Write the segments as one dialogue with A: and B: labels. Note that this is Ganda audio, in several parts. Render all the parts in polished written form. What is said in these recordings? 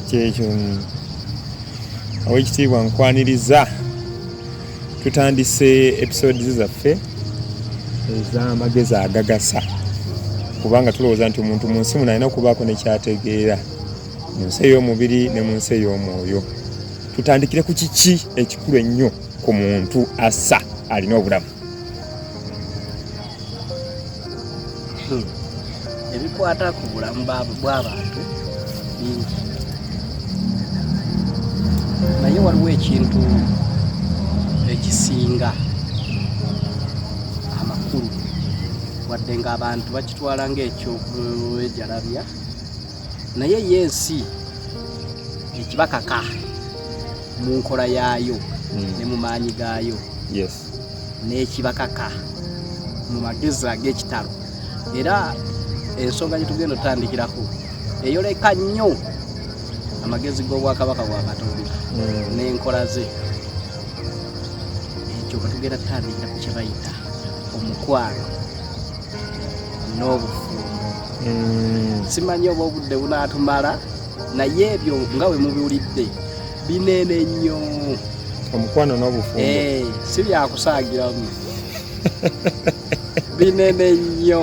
A: kyekyo aw'ekitiibwa nkwaniriza tutandise episodes zaffe ez'amagezi agagasa kubanga tulowooza nti omuntu mu nsi muno alina okubaako nekyategeera mu nsi ey'omubiri ne mu nsi ey'omwoyo. Tutandikire ku kiki ekikulu ennyo ku muntu assa alina obulamu.
B: Ebikwata ku bulamu bw'abantu bingi, naye waliwo ekintu ekisinga amakulu wadde ng'abantu bakitwala ng'ekyokwejalabya, naye yensi ekibakaka mu nkola yaayo ne mu maanyi gaayo n'ekibakaka mu magezi ag'ekitalo. Era ensonga gye tugenda otandikirako eyoleka nnyo amagezi g'obwakabaka bwa Katonda n'enkola ze. Ekyo batugenda tutandikira ku kye bayita omukwano n'obufumbo. Simanyi oba obudde bunaatumala, naye ebyo nga bwe mubiwulidde binene nnyo.
A: Omukwano n'obufumbo
B: si byakusaagiramu. Binene nnyo.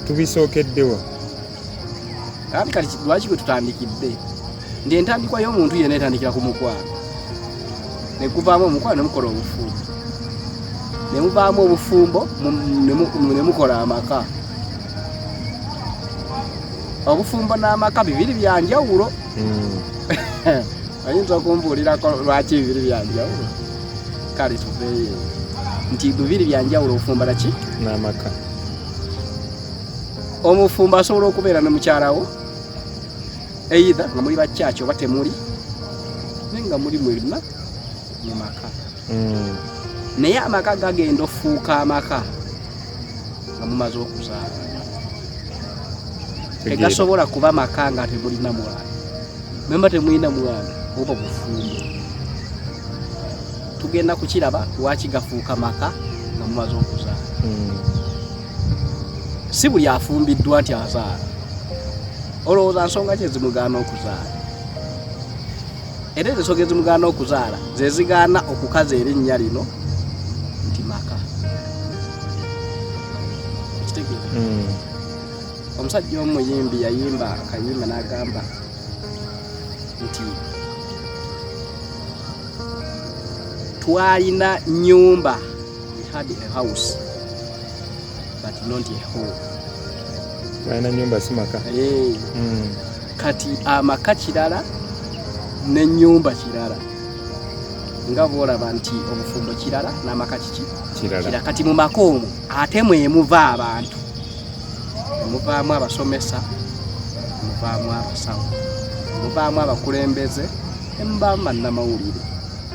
A: Tubisookeddewa
B: kati lwaki gwe tutandikidde ndi entandikwa y'omuntu yenna etandikira ku mukwano, ne kuvaamu omukwano ne mukola obufumbo, ne muvaamu obufumbo ne mukola amaka. Obufumbo n'amaka bibiri bya njawulo. Ayinza okumbuulirako lwaki bibiri bya njawulo? Kale tuveeyo nti bibiri bya njawulo, obufumbo naki
A: n'amaka.
B: Omufumbo asobola okubeera ne mukyalawo, either nga muli bakyaki oba temuli, naye nga muli mwenna mu maka. Naye amaka gagenda ofuuka amaka nga mumaze okuzaala. Tegasobola kuba maka nga temulina mwana. Memba temulina mwana oba bufumbo. Tugenda kukiraba lwaki gafuuka maka nga mumaze okuzaala. Si buli afumbiddwa nti azaala. Olowooza nsonga ki ezimugaana okuzaala? Era ensonga ezimugaana okuzaala ze zigaana okukaza erinnya lino nti maka. Kitegeeza? Omusajja omuyimbi yayimba akayimba n'agamba nti twalina nnyumba, we had a house but not a home.
A: Twalina nnyumba si maka.
B: Kati amaka kirala n'ennyumba kirala. Nga bw'olaba nti obufumbo kirala n'amaka kiki kirala. Kati mu maka omwo ate mwemuva abantu. Muvaamu abasomesa, muvaamu abasawo, muvaamu abakulembeze, muvaamu bannamawulire,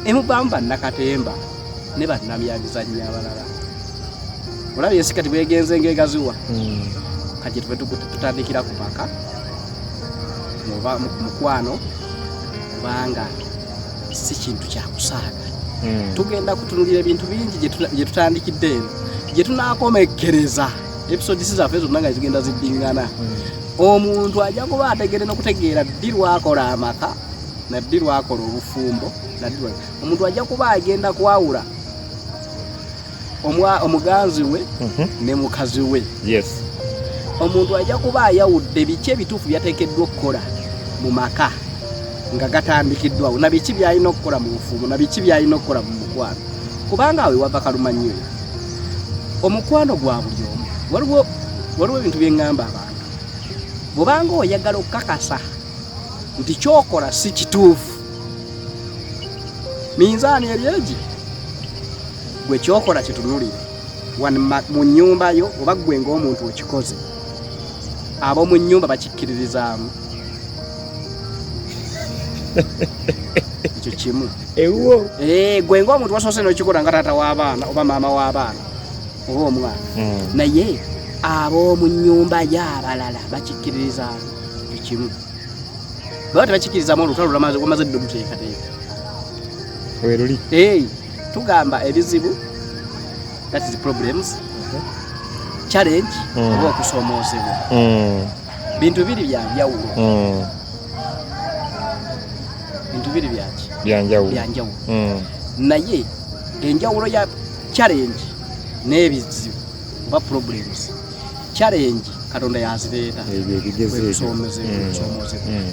B: muvaamu bannakatemba ne bannabyabyazannyo abalala. Olabye ensi kati bwegenze ng'egaziwa. Kati tuve tutandikira ku maka, mukwano, kubanga si kintu kya kusaaga. Tugenda kutunulira ebintu bingi gye tutandikidde eno, gye tunaakomekereza episodes zaffe zonna nga zigenda ziddingana. Omuntu ajja kuba ategere n'okutegeera ddi lwakola amaka na ddi lwakola obufumbo. Omuntu ajja kuba agenda kwawula omuganzi we ne mukazi we. Omuntu ajja kuba ayawudde biki ebituufu byateekeddwa okukola mu maka nga gatandikiddwawo, na biki byalina okukola mu bufumbo, na biki byalina okukola mu mukwano. Kubanga awe wava kalumannyo, omukwano gwa buli omu. Waliwo ebintu bye ngamba abantu. Bw'obanga oyagala okukakasa nti kyokola si kituufu, minzaani eri egi, gwe kyokola kitunulire mu nnyumba yo, oba gwe ng'omuntu okikoze, ab'omu nnyumba bakikkiririzaamu. Ekyo kimu. Gwe ng'omuntu wasoose n'okikola nga taata w'abaana oba maama w'abaana oba omwana, naye ab'omu nnyumba y'abalala bakikkiririzaamu. Ekyo kimu. Baba tebakikkiririzaamu olutalo lwamaze dde oluteekateeka. Tugamba ebizibu, that is problems, challenge oba okusoomoozebwa. bintu biri byanjawulo. Bintu biri byanjawulo. Naye enjawulo ya challenge n'ebizibu oba problems. Challenge Katonda yazireeta.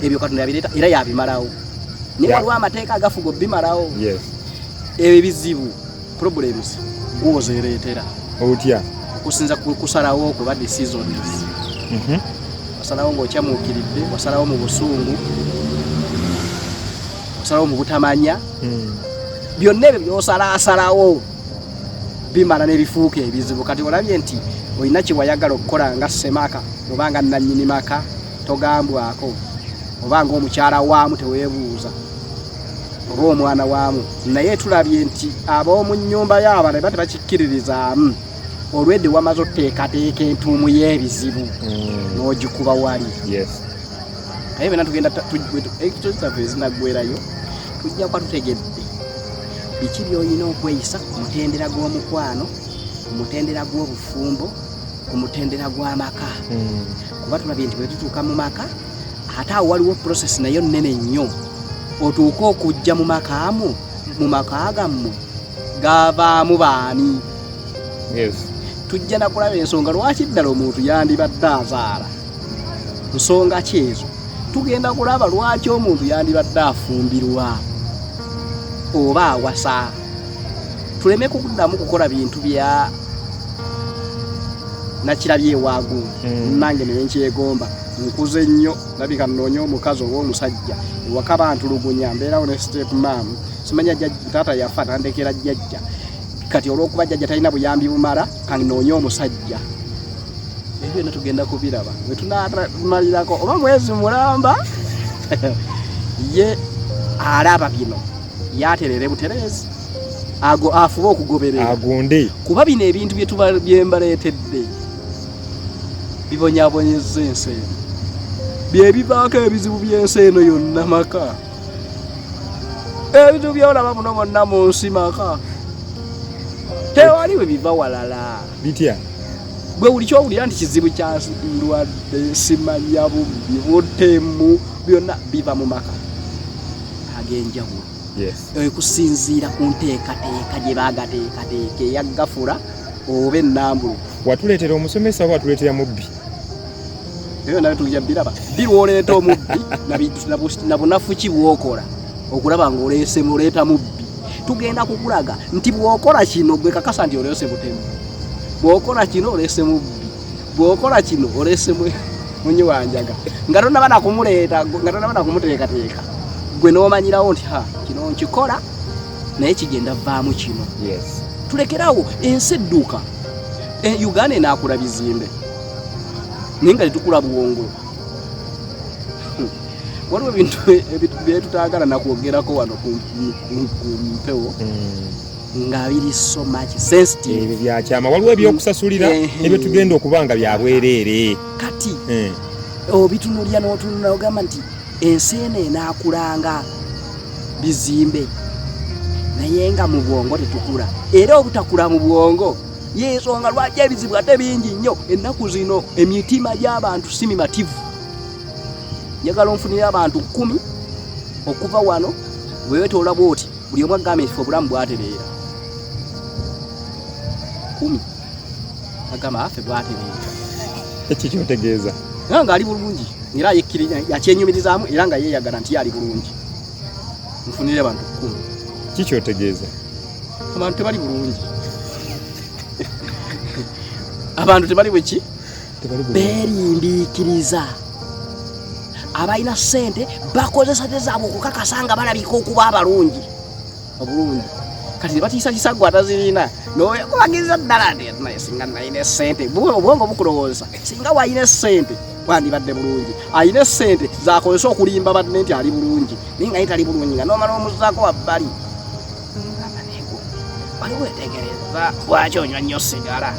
B: Ebyo Katonda yabireeta era yabimalawo. Naye waliwo amateeka agafuga bimalawo. Ebizibu problems gwozereetera.
A: Otya
B: okusinza kusalawo kuba decisions. Wasalawo ng'okyamuukiridde, wasalawo mu busungu, wasalawo mu butamanya. Byonna ebyo by'osalaasalawo bimala ne bifuuka ebizibu. Kati olabye nti olina kye wayagala okukola nga ssemaka oba nga nannyini maka togambwako, oba ng'omukyala waamu teweebuuza, oba omwana waamu. Naye tulabye nti ab'omu nnyumba y'abalala tebakikkiririzaamu. Olwedde wamaze oteekateeka entuumu y'ebizibu n'ogikuba wali. Naye byonna tugenda ekito zaffe ezinaggwerayo tujja kuba tutegedde biki by'olina okweyisa ku mutendera gw'omukwano, ku mutendera gw'obufumbo, ku mutendera gw'amaka. Kuba tulabye nti bwe tutuuka mu maka ate awo waliwo process nayo nnene nnyo. Otuuka okujja mu makaamu, mu maka gammwe gavaamu baani. Tujja na kulaba ensonga lwaki ddala omuntu yandibadde azaala. Nsonga ki ezo? Tugenda kulaba lwaki omuntu yandibadde afumbirwa oba awasa. Tuleme kuddamu kukola bintu bya nakirabye waagu. Nange naye nkyegomba nkuze nnyo labika nnoonya omukazi oba omusajja ewaka bantulugunya mbeerawo ne step mam. Simanya taata yafa tandekera jjajja. Kati olw'okuba jjajja talina buyambi bumala kanoonya omusajja. Ebyo byonna tugenda kubiraba bwe tunaamalirako oba mwezi mulamba ye alaba bino yaterere buterezi afuba okugoberera
A: agonde.
B: Kuba bino ebintu byembaleetedde bibonyabonyezza ensi eno, bye bivaako ebizibu by'ensi eno yonna maka. Ebizibu byolaba muno bonna mu nsi maka tewali we biva walala.
A: Bitya
B: gwe buli kyowulira nti kizibu kya ndwadde, simanya bubbi, butemu, byonna biva mu maka ag'enjawulo. Okusinziira ku nteekateeka gye baagateekateeka eyaggafula oba ennambulukufu.
A: Watuleetera omusomesa oba watuleetera mubbi?
B: Ebyo nawe tujja biraba. Birwoleeta omubbi na bunafu ki bw'okola okulaba ng'oleeta mubbi. Tugenda kukulaga nti bw'okola kino gwe kakasa nti oleese butemu, bw'okola kino oleese mubbi, bw'okola kino oleese munyiwanjaga nga tonnaba nakumuleeta, nga tonnaba nakumuteekateeka, gwe n'omanyirawo nti kino nkikola naye kigenda vaamu kino. Tulekerawo ensi edduuka. Uganda enaakula bizimbe naye nga tetukula buwongolo. Waliwo ebintu byetutaagala nakwogerako wano ku mpewo nga biri so much sensitive.
A: Ebyo byakyama. Waliwo ebyokusasulira nebyo tugenda okuba nga bya bwereere.
B: Kati obitunulya n'otunula ogamba nti ensi eno enaakulanga bizimbe naye nga mu bwongo tetukula. Era obutakula mu bwongo y'ensonga lwaki ebizibu ate bingi nnyo. Ennaku zino emitima gy'abantu si mimativu. Njagala onfunira abantu 10 okuva wano weetoola bwoti buli omu agamba nti obulamu bwatereera. 10 agamba afe bwatereera.
A: Ekyo kyotegeeza
B: nga ali bulungi era yakyenyumirizaamu era nga yeeyagala nti yali bulungi. Nfunire abantu 10.
A: Kikyotegeeza
B: abantu tebali bulungi. Abantu tebali bweki beerindiikiriza. Abalina ssente bakozesa tezaabwe okukakasa nga balabika okuba abalungi obulungi. Kati tebatiisatiisa gwe atazirina nokubagiza ddala nti naye singa nalina essente. Obwongo bukulowooza singa walina essente wandibadde bulungi. Alina essente zakozesa okulimba badde nti ali bulungi naye nga ye tali bulungi nga nomala omuzzaako wabbali. Waliwo etegereza lwaki onywa nnyo sigala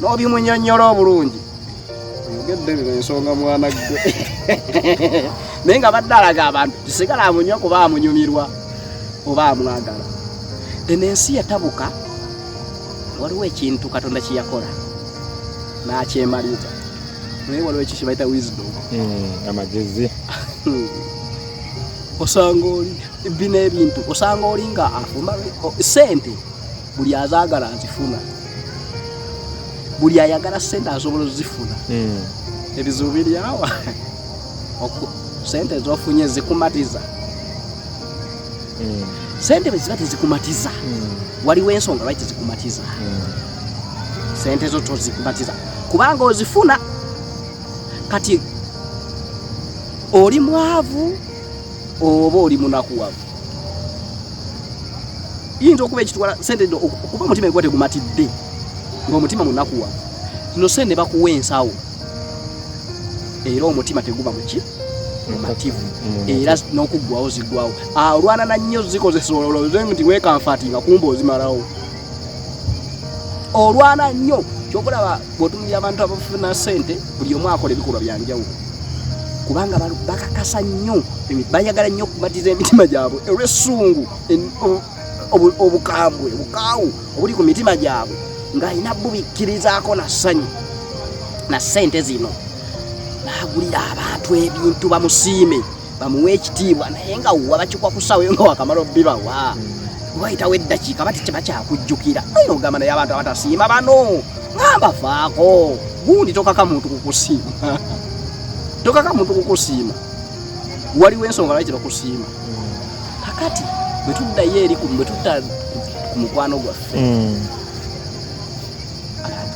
B: n'obimunyonnyola obulungi. Oyogedde bino ensonga mwana gwe. Naye nga badde alaga abantu tisigala amunywa kuba amunyumirwa oba amwagala. Eno ensi yatabuka. Waliwo ekintu Katonda kye yakola n'akyemaliza. naye waliwo ekyo kye bayita wisdom.
A: Amagezi.
B: Osanga oli bino ebintu osanga oli nga afumba ssente buli azaagala azifuna, buli ayagala ssente asobola ozifuna. Ebizibu biri awa ssente zofunye zikumatiza. Ssente bwe ziba tezikumatiza waliwo ensonga lwaki tezikumatiza. Ssente zo tozikumatiza kubanga ozifuna kati oli mwavu oba oli munakuwavu. Yinza okuba ekitwala ssente okuba omutima gwa tegumatidde ng'omutima munakuwavu, zino ssente bakuwa ensawo era omutima teguba muki mumativu era n'okuggwawo ziggwawo. Olwanana nnyo zikozesa olowooze nti weekanfaatinga kumba ozimalawo. Olwana nnyo kyokulaba bw'otunuulira abantu abafuna ssente buli omu akola ebikolwa byanjawulo kubanga bakakasa nnyo bayagala nnyo okumatiza emitima gyabwe olw'essungu obukambwe obukaawu obuli ku mitima gyabwe ng'alina bubikkirizaako na ssanyu na ssente zino. N'agulira abantu ebintu bamusiime bamuwe ekitiibwa naye nga wabakikwa ku ssaawa nga wakamala obbibawa wayitawo eddakiika bati tebakyakujjukira. Ayina ogamba naye abantu abatasiima bano ngamba faako gundi tokaka muntu kukusiima. Tokaka muntu kukusiima waliwo ensonga lwaki tebakusiima. Kakati bwe tuddayo eri bwe tutta ku mukwano gwaffe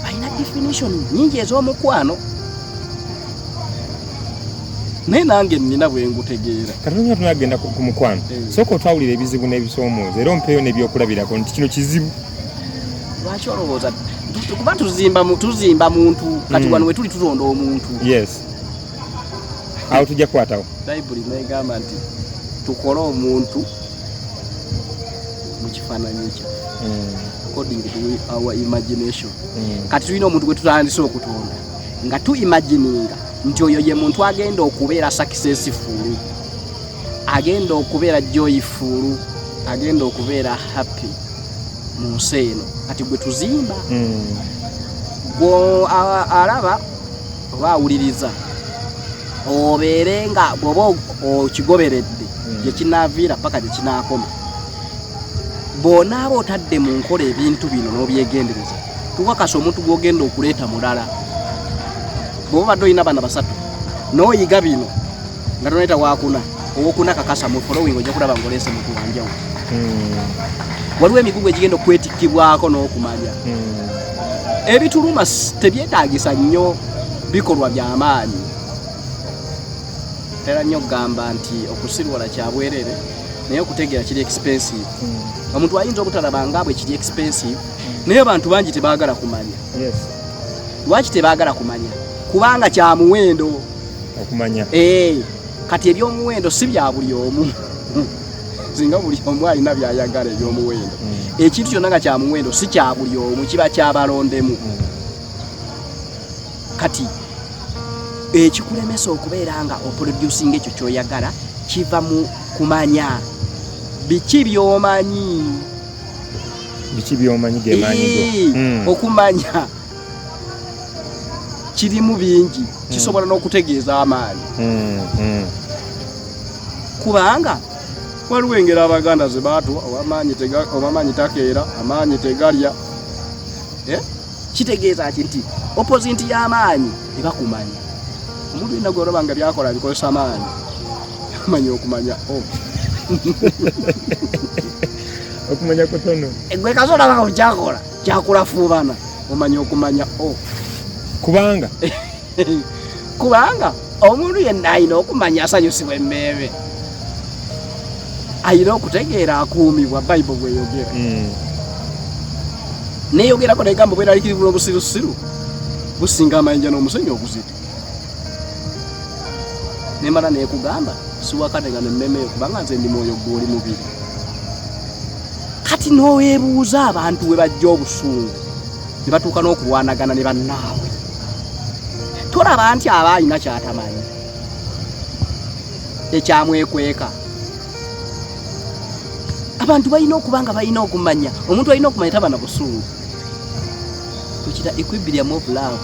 B: balina definition nnyingi ez'omukwano naye nange nnina bwe ngutegeera.
A: Katonda tunagenda ku mukwano sooka otwawulira ebizibu n'ebisoomooza era ompeeyo n'ebyokulabirako nti kino kizibu.
B: Lwaki olowooza kuba tuzimba muntu kati wano we tuli tutonda omuntu.
A: Yes. Aho tujja kukwatawo.
B: Bayibuli negamba nti tukole omuntu mu kifaananyi kye according to our imagination. Kati tulina omuntu gwe tutandise okutonda nga tuimagininga nti oyo ye muntu agenda okubeera successful, agenda okubeera joyful, agenda okubeera happy mu nsi eno. Kati gwe tuzimba gwe alaba oba awuliriza obeere nga bw'oba okigoberedde gye kinaaviira paka gye kinaakoma. Bw'onaaba otadde mu nkola ebintu bino n'obyegendereza tuwakasa omuntu gw'ogenda okuleeta mulala. Bw'oba badde olina abaana basatu n'oyiga bino nga toneeta waakuna owokuna kakasa mu following ojja kulaba ng'oleese muntu wanjawulo. Waliwo emigugu egigenda okwetikkibwako n'okumanya. Ebituluma tebyetaagisa nnyo bikolwa by'amaanyi. Tera nnyo okugamba nti okusirwala kya bwerere naye okutegeera kiri expensive. Omuntu ayinza obutalaba nga bwe kiri expensive naye abantu bangi tebaagala kumanya. Lwaki tebaagala kumanya? Kubanga kya muwendo
A: okumanya.
B: Kati eby'omuwendo si bya buli omu. Singa buli omu alina byayagala eby'omuwendo. Ekintu kyonna nga kya muwendo si kya buli omu, kiba kyabalondemu. Kati ekikulemesa okubeera nga oproducing ekyo ky'oyagala kiva mu kumanya biki by'omanyi.
A: Biki by'omanyi gemanyigo.
B: Okumanya kirimu bingi kisobola n'okutegeeza amaanyi. Kubanga waliwo engeri Abaganda ze baatwa amaanyi takeera amaanyi tegalya. Kitegeeza nti opposite y'amaanyi eba kumanya. Omuntu alina gw'olaba nga byakola bikozesa amaanyi amanya okumanya
A: okumanya kutono.
B: Gwe kasola bako kyakola kyakulafuubana omanya okumanya kubanga omuntu yenna alina okumanya asanyusibwa emmeeme, alina okutegeera akuumibwa. Bayibuli bweyogera neyogerako negamba bweraliikirivu n'obusirusiru businga amayinja n'omusenyu okuzita. Nemala nekugamba siwakatega n'emmeeme yo kubanga nze ndi mwoyo gw'oli mubiri. Kati n'oweebuuza abantu we bajja obusungu ne batuuka n'okulwanagana ne bannaawe, tolaba nti aba alina kyatamanyi ekyamwekweka. Abantu balina okuba nga balina okumanya. Omuntu alina okumanya taba na busungu. Tukita equilibrium of love.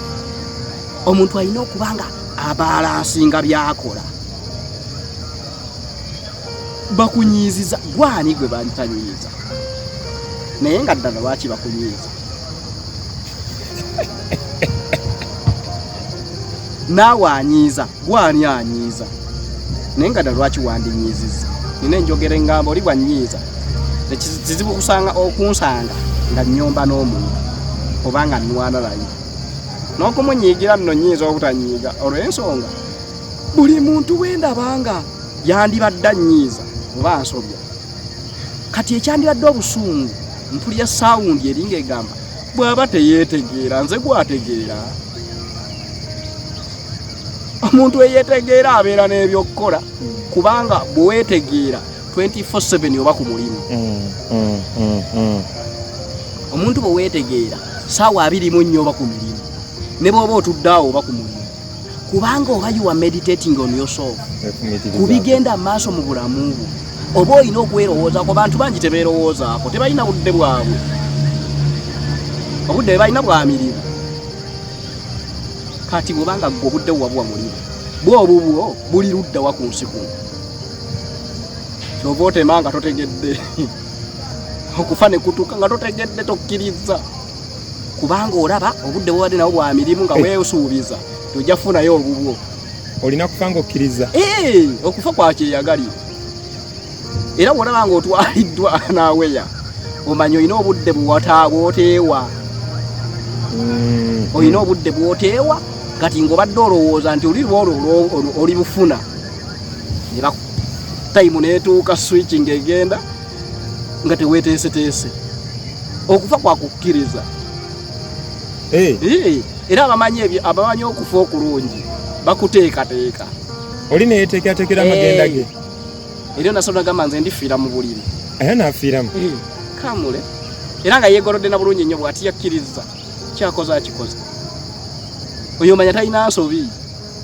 B: omuntu alina okubanga abalansinga byakola. Bakunyiiziza gwani gwe bantanyiiza naye nga ddala lwaki bakunyiiza? Naawe anyiiza gwani anyiiza naye nga ddala lwaki wandinyiiziza? Nina enjogera engamba oli bwanyiiza kizibu okunsanga nga nnyomba n'omuntu obanga nnwana naye n'okumunyiigira nno nyiiza obutanyiiga olw'ensonga buli muntu wendabanga yandibadde annyiiza oba ansobya. Kati ekyandibadde obusungu mpulya sawundi eringa egamba bw'aba teyeetegeera nze gwategeera. Omuntu eyeetegeera abeera n'ebyokukola kubanga bweweetegeera 24/7 oba ku mulimu. Omuntu bweweetegeera ssaawa 24 oba ku mirimu ne bw'oba otuddaawo oba ku mulimu kubanga oba you are meditating on yourself kubigenda maaso mu bulamu bwo oba olina okwerowoozaako. Bantu bangi tebeerowoozaako, tebalina budde bwabwe, obudde balina bwa mirimu. Kati bwobanga gwe obudde bwa bwa mulimu bwobubwo buli ludda wa ku nsi kuno kyova otema nga totegedde okufa ne kutuuka nga totegedde tokkiriza kubanga olaba obudde bwobadde nawo bwa mirimu nga weesuubiza tojja kufunayo obubwo.
A: Olina kufa ng'okkiriza.
B: Okufa kwa kyeyagalira era bw'olaba nga otwaliddwa naaweya omanyi olina obudde bwoteewa. Olina obudde bwoteewa kati ng'obadde olowooza nti oli lwolwo oli bufuna ne tayimu neetuuka switching egenda nga teweeteeseteese. Okufa kwa kukkiriza. Era abamanyi okufa okulungi bakuteekateeka.
A: Oli neyeteekerateekera amagenda ge.
B: Era nasolo nagamba nze ndifiira mu buliri.
A: Era naafiiramu.
B: Kamule. Era nga yeegolodde na bulungi nnyo bw'ati yakkiriza kyakoze akikoze. Oyo manya talina nsobi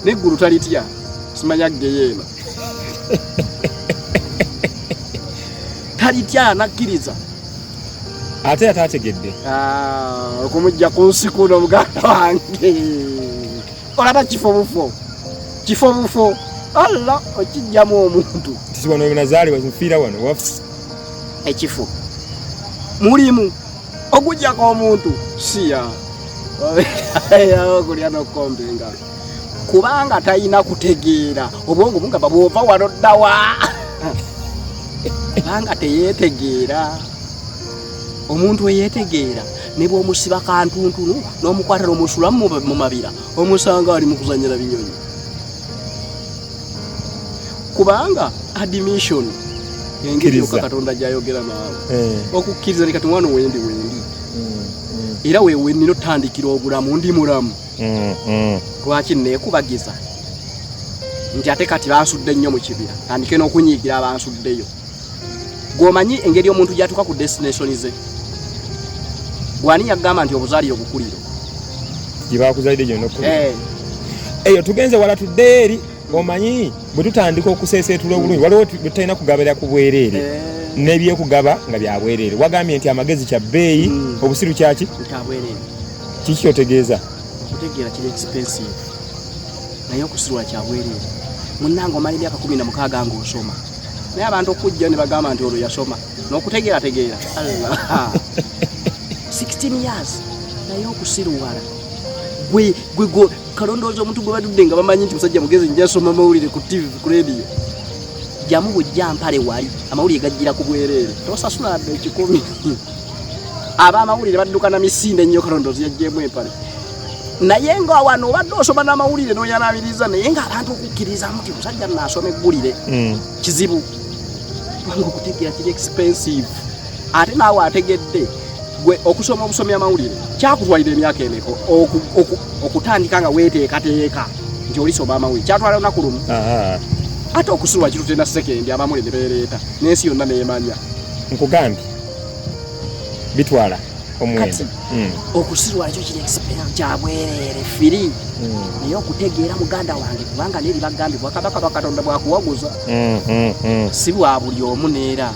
B: n'eggulu talitya simanya geyeeno. Talitya nakkiriza.
A: Ate ataategedde.
B: Okumujja ku nsi kuno muganda wange. Olaba kifo bufo. Allah okijjamu omuntu.
A: Tisi wano wenazaali wazifiira wano wafu.
B: Ekifo. Mulimu. Okujjako omuntu siya. Okulya n'okukombenga. Kubanga talina kutegeera. Obwongo bungamba bw'ova wano ddawa. Kubanga teyeetegeera. Omuntu eyeetegeera ne bw'omusiba kantuntunu n'omukwata n'omusula mu mabira omusanga ali mu kuzannyira binyonyi. Kubanga admission engeri yokka Katonda gy'ayogera naawe. Okukkiriza ni kati mwana wendi. Era wewe nnina otandikira obulamu ndi mulamu. Lwaki neekubagiza nti ate kati bansudde nnyo mu kibira tandike n'okunyiigira abansuddeyo. Gw'omanyi engeri omuntu gy'atuuka ku destination ze. Gwani yagamba nti obuzaalire obukuliro.
A: Gye bakuzaalidde gye n'okulira. Eyo tugenze wala tudde eri omanyi bwe tutandika okuseeseetula obulungi waliwo tutalina kugabira ku bwereere n'ebyekugaba nga bya bwereere. Wagambye nti amagezi kya bbeeyi obusiru kyaki?
B: Kya bwereere.
A: Kiki kyotegeeza?
B: Okutegeera kiri expensive naye okusirwa kya bwereere. Munnange omala emyaka 16 ng'osoma naye abantu okujja ne bagamba nti olwo yasoma n'okutegeera Allah 16 years naye okusirwala gwe kalondooza omuntu gwe badudde nga bamanyi nti musajja mugezi njasoma amawulire ku TV ku radio jamu bujja mpale wali amawulire gajjira ku bwereere tosasula adde 10 aba amawulire badduka na misinde nnyo kalondooza yajjeemu empale naye nga wano obadde osoma n'amawulire n'oyanabiriza naye nga abantu okukkiriza nti musajja naasoma eggulire kizibu kubanga okutegeera kiri expensive ate naawe ategedde gwe okusoma obusomi amawulire kyakutwalira emyaka emeka okutandika nga weeteekateeka nti olisoma amawulire kyatwala lunaku lumu. Ate okusulwa kitu tena sekendi abamuli ne beereeta n'ensi yonna neemanya.
A: Nkugambye bitwala omuwendo.
B: Okusirwa ekyo kiri experience kya bwereere firi naye okutegeera muganda wange kubanga n'eri bagambye bwakabaka bakatonda bwakuwaguza si bwa buli omu neera.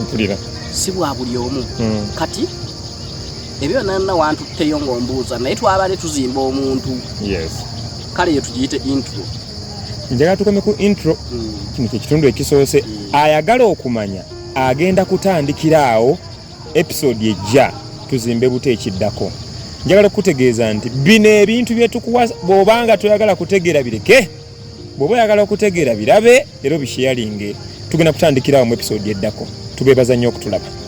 A: Mpulira.
B: Si bwa buli omu. Kati ebyo nanna wantutteyo ng'ombuuza naye twabale tuzimba omuntu kale ye tugiyite intro
A: njagala tukome ku intro kino kyekitundu ekisoose ayagala okumanya agenda kutandikira awo episode ejja tuzimbe bute ekiddako njagala okutegeeza nti bino ebintu byetukuwa bw'obanga toyagala kutegeera bireke bw'oba oyagala okutegeera birabe era obisharinge tugenda kutandikira awo mu episode eddako tubeebaza nnyo okutulaba